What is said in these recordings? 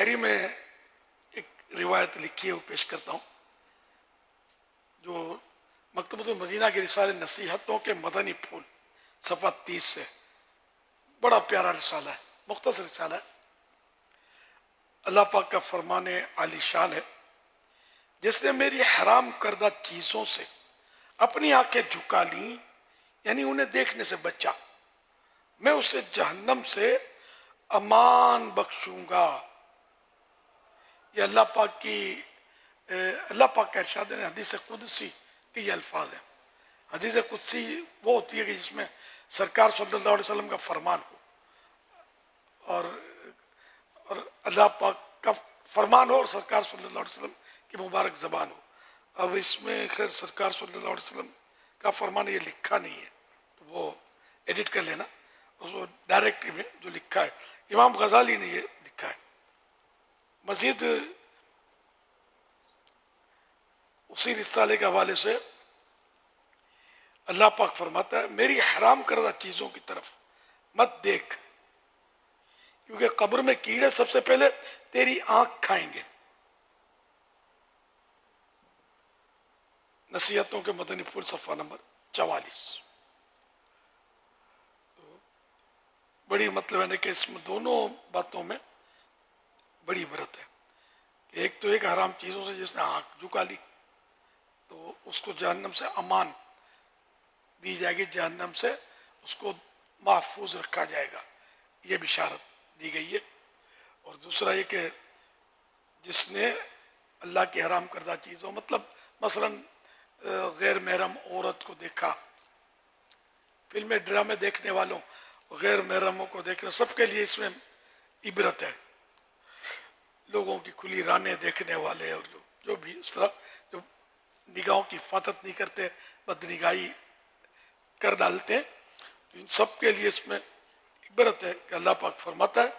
Diary में एक रिवायत लिखी है वो पेश करता हूँ, जो मकतबतुल मदीना के रिसाले नसीहतों के मदनी फूल सफ़ा 30 से, बड़ा प्यारा रिसाला है, मुख्तसर रिसाला है। अल्लाह पाक का फरमान आली शान है, जिसने मेरी हराम करदा चीज़ों से अपनी आंखें झुका ली, यानी उन्हें देखने से बचा, मैं उसे जहन्नम से अमान बख्शूंगा। ये अल्लाह पाक का इरशाद है। हदीस कुदसी के ये अल्फाज हैं। हदीस कुदसी वो होती है कि जिसमें सरकार सल्लल्लाहु अलैहि वसल्लम का फरमान हो और अल्लाह पाक का फरमान हो और सरकार सल्लल्लाहु अलैहि वसल्लम की मुबारक ज़बान हो। अब इसमें खैर सरकार सल्लल्लाहु अलैहि वसल्लम का फरमान ये लिखा नहीं है, तो वो एडिट कर लेना। उसको डायरेक्टली में जो लिखा है इमाम गजाली ने ये लिखा है। मजीद उसी रिसाले के हवाले से अल्लाह पाक फरमाता है, मेरी हराम करदा चीज़ों की तरफ मत देख, क्योंकि कब्र में कीड़े सबसे पहले तेरी आंख खाएंगे। नसीहतों के मदनी फूल सफ़ा नंबर 44। बड़ी मतलब है कि इसमें दोनों बातों में बड़ी इबरत है। एक तो एक हराम चीज़ों से जिसने आंख झुका ली तो उसको जहन्नम से अमान दी जाएगी, जहन्नम से उसको महफूज रखा जाएगा, ये बिशारत दी गई है। और दूसरा ये कि जिसने अल्लाह की हराम करदा चीज़ों, मतलब मसलन गैर महरम औरत को देखा, फिल्में ड्रामे देखने वालों, गैर महरमों को देखना, सबके लिए इसमें इबरत है। लोगों की खुली रानें देखने वाले और जो भी इस तरह जो निगाहों की हिफाजत नहीं करते, बदनिगाही कर डालते हैं, तो इन सब के लिए इसमें इबरत है कि अल्लाह पाक फरमाता है,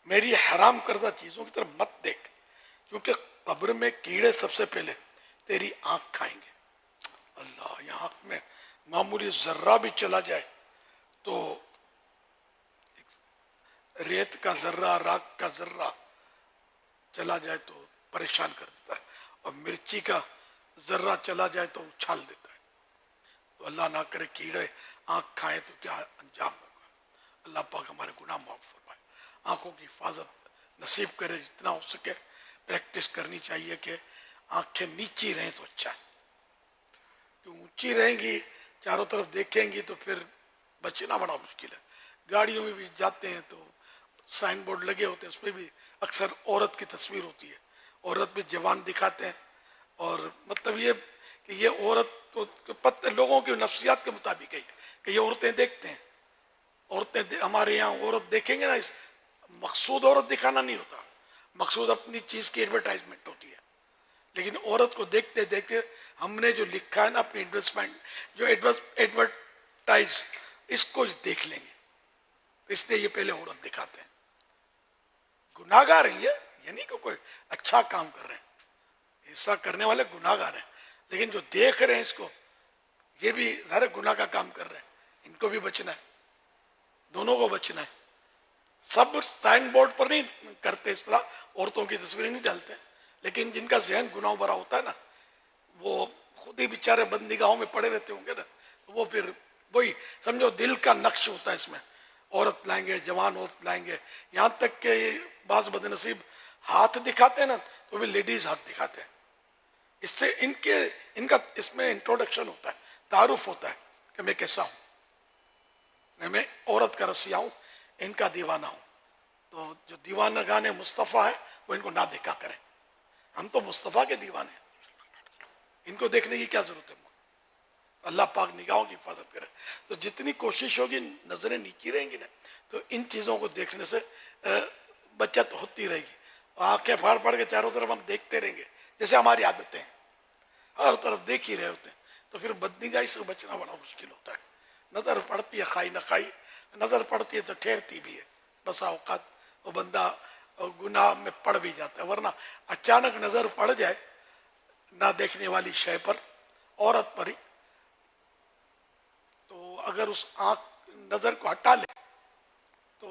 मेरी हराम करदा चीज़ों की तरफ मत देख, क्योंकि कब्र में कीड़े सबसे पहले तेरी आंख खाएंगे। अल्लाह, यहाँ आंख में मामूली जर्रा भी चला जाए तो रेत का जर्रा, राख का जर्रा चला जाए तो परेशान कर देता है, और मिर्ची का जर्रा चला जाए तो उछाल देता है। तो अल्लाह ना करे कीड़े आंख खाएं तो क्या अंजाम होगा। अल्लाह पाक हमारे गुनाह माफ फरमाए, आंखों की हिफाजत नसीब करे। जितना हो सके प्रैक्टिस करनी चाहिए कि आंखें नीची रहें तो अच्छा है, क्यों ऊंची रहेंगी, चारों तरफ देखेंगी तो फिर बचना बड़ा मुश्किल है। गाड़ियों में भी जाते हैं तो साइन बोर्ड लगे होते हैं, उस पर भी अक्सर औरत की तस्वीर होती है, औरत भी जवान दिखाते हैं। और मतलब ये कि ये औरत तो पत्ते लोगों की नफ्सियात के मुताबिक है कि ये औरतें देखते हैं, औरतें हमारे यहाँ औरत देखेंगे ना, इस मकसूद औरत दिखाना नहीं होता, मकसूद अपनी चीज़ की एडवर्टाइजमेंट होती है। लेकिन औरत को देखते देखते हमने जो लिखा है ना अपनी इन्वेस्टमेंट, जो एडवर्टाइज, इसको देख लेंगे, इसलिए ये पहले औरत दिखाते हैं। गुनाहगार हैं ये नहीं कि कोई अच्छा काम कर रहे हैं, ऐसा करने वाले गुनाहगार हैं, लेकिन जो देख रहे हैं इसको, ये भी सारे गुनाह का काम कर रहे हैं, इनको भी बचना है, दोनों को बचना है। सब साइन बोर्ड पर नहीं करते इस तरह, औरतों की तस्वीरें नहीं डालते, लेकिन जिनका जहन गुनाह भरा होता है ना, वो खुद ही बेचारे बंदीगाहों में पड़े रहते होंगे ना, तो वो फिर वही समझो दिल का नक्श होता है इसमें। औरत लाएंगे, जवान औरत लाएंगे, यहाँ तक कि बाज बदनसीब हाथ दिखाते हैं ना, तो भी लेडीज हाथ दिखाते हैं। इससे इनका इसमें इंट्रोडक्शन होता है, तारुफ होता है कि मैं कैसा हूँ, मैं औरत का रसिया हूँ, इनका दीवाना हूँ। तो जो दीवाना गाने मुस्तफ़ा है वो इनको ना देखा करें, हम तो मुस्तफ़ा के दीवाने हैं, इनको देखने की क्या जरूरत है। अल्लाह पाक निगाहों की हिफाजत करे। तो जितनी कोशिश होगी नजरें नीची रहेंगी ना, तो इन चीज़ों को देखने से बचत होती रहेगी। आंखें फाड़ फाड़ के चारों तरफ हम देखते रहेंगे, जैसे हमारी आदतें हैं, हर तरफ देख ही रहे होते हैं, तो फिर बदनिगाही से बचना बड़ा मुश्किल होता है। नज़र पड़ती है खाई न खाई, नज़र पड़ती है तो ठहरती भी है, बसा औकात वो बंदा गुनाह में पड़ भी जाता है। वरना अचानक नज़र पड़ जाए ना देखने वाली शय पर, औरत पर ही, तो अगर उस आंख नज़र को हटा ले तो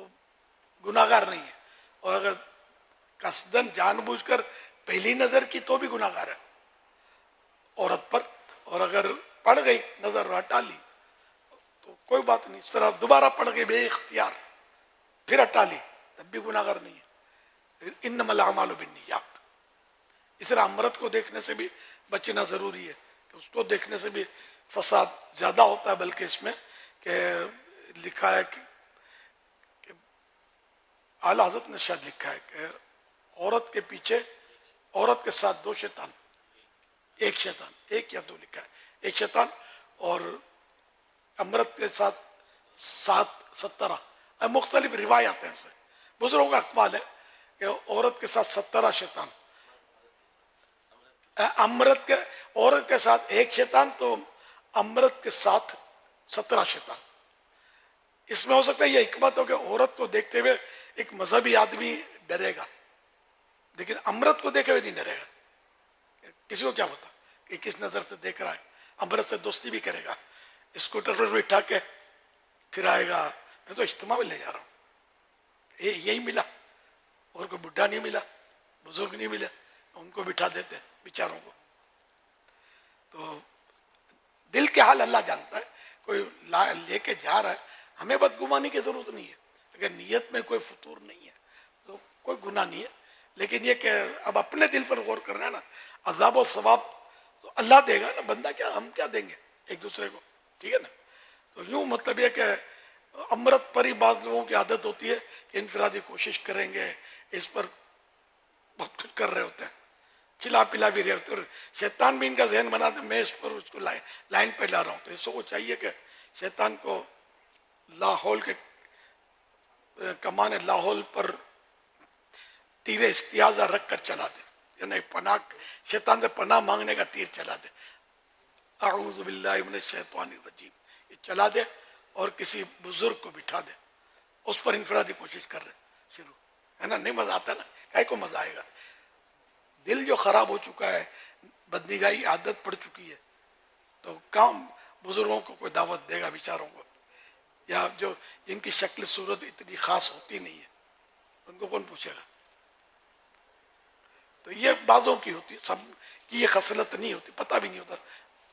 गुनाहगार नहीं है, اور اگر قصدن جان بوجھ کر پہلی نظر کی تو بھی گناہ گار ہے عورت پر، اور اگر پڑ گئی نظر ہٹا لی تو کوئی بات نہیں، اس طرح دوبارہ پڑ گئی بے اختیار پھر ہٹا لی تب بھی گناہ گار نہیں ہے۔ انما الاعمال بالنیات۔ اس طرح امرت کو دیکھنے سے بھی بچنا ضروری ہے کہ اس کو دیکھنے سے بھی فساد زیادہ ہوتا ہے، بلکہ اس میں کہ لکھا ہے کہ اعلیٰ حضرت نے شاید لکھا ہے کہ عورت کے پیچھے، عورت کے ساتھ دو شیطان، ایک شیطان، ایک یا دو لکھا ہے، ایک شیطان، اور امرت کے ساتھ 17 مختلف روایات ہیں اسے، بزرگوں کا اقوال ہے کہ عورت کے ساتھ 17 شیطان، عورت کے ساتھ ایک شیطان تو امرت کے ساتھ 17 شیطان۔ اس میں ہو سکتا ہے یہ حکمت ہو کہ عورت کو دیکھتے ہوئے ایک مذہبی آدمی ڈرے گا، لیکن امرت کو دیکھے ہوئے نہیں ڈرے گا۔ کسی کو کیا پتا کہ کس نظر سے دیکھ رہا ہے، امرت سے دوستی بھی کرے گا، اسکوٹر پر بٹھا کے پھر آئے گا، میں تو اجتماع میں لے جا رہا ہوں، یہی ملا، اور کوئی بڈھا نہیں ملا، بزرگ نہیں ملے، ان کو بٹھا دیتے بیچاروں کو۔ تو دل کے حال اللہ جانتا ہے، کوئی لے کے جا رہا ہے، ہمیں بدگمانی کی ضرورت نہیں ہے، اگر نیت میں کوئی فطور نہیں ہے تو کوئی گناہ نہیں ہے، لیکن یہ کہ اب اپنے دل پر غور کرنا ہے نا، عذاب و ثواب تو اللہ دے گا نا، بندہ کیا، ہم کیا دیں گے ایک دوسرے کو، ٹھیک ہے نا۔ تو یوں مطلب یہ کہ امرت پر ہی بعض لوگوں کی عادت ہوتی ہے کہ انفرادی کوشش کریں گے، اس پر بہت کچھ کر رہے ہوتے ہیں، کھلا پلا بھی رہے ہوتے ہیں، اور شیطان بھی ان کا ذہن بنا دے میں اس پر اس کو لائن پہ لا رہا ہوں، تو اس کو چاہیے کہ شیطان کو لاہور کے کمان لاہور پر تیر استیاذہ رکھ کر چلا دے، یعنی پناہ، شیطان سے پناہ مانگنے کا تیر چلا دے، اعوذ باللہ من الشیطان الرجیم، یہ چلا دے، اور کسی بزرگ کو بٹھا دے، اس پر انفرادی کوشش کر رہے شروع ہے نا، نہیں مزہ آتا نا، کائے کو مزہ آئے گا؟ دل جو خراب ہو چکا ہے، بدنگاہی عادت پڑ چکی ہے، تو کام بزرگوں کو کوئی دعوت دے گا بیچاروں کو، یا جو جن کی شکل صورت اتنی خاص ہوتی نہیں ہے ان کو کون پوچھے گا؟ تو یہ بعضوں کی ہوتی ہے، سب کی یہ خصلت نہیں ہوتی، پتہ بھی نہیں ہوتا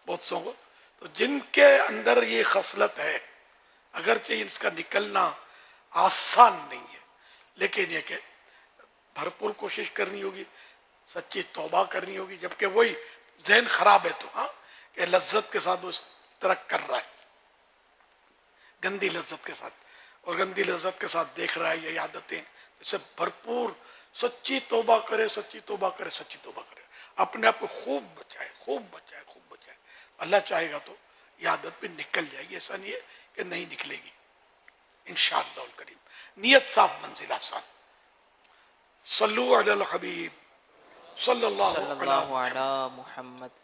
بہت سو کو۔ تو جن کے اندر یہ خصلت ہے، اگرچہ اس کا نکلنا آسان نہیں ہے، لیکن یہ کہ بھرپور کوشش کرنی ہوگی، سچی توبہ کرنی ہوگی، جبکہ وہی ذہن خراب ہے تو ہاں کہ لذت کے ساتھ وہ اس طرح کر رہا ہے، گندی لذت کے ساتھ، اور گندی لذت کے ساتھ دیکھ رہا ہے یہ عادتیں، اسے بھرپور سچی توبہ کرے، سچی توبہ کرے، سچی توبہ کرے، اپنے آپ کو خوب بچائے، خوب بچائے، خوب بچائے، اللہ چاہے گا تو یہ عادت بھی نکل جائے گی، ایسا نہیں ہے کہ نہیں نکلے گی انشاءاللہ الکریم۔ نیت صاف، منزل آسان۔ صلو علی الحبیب صلی اللہ صلی علیہ اللہ علی محمد۔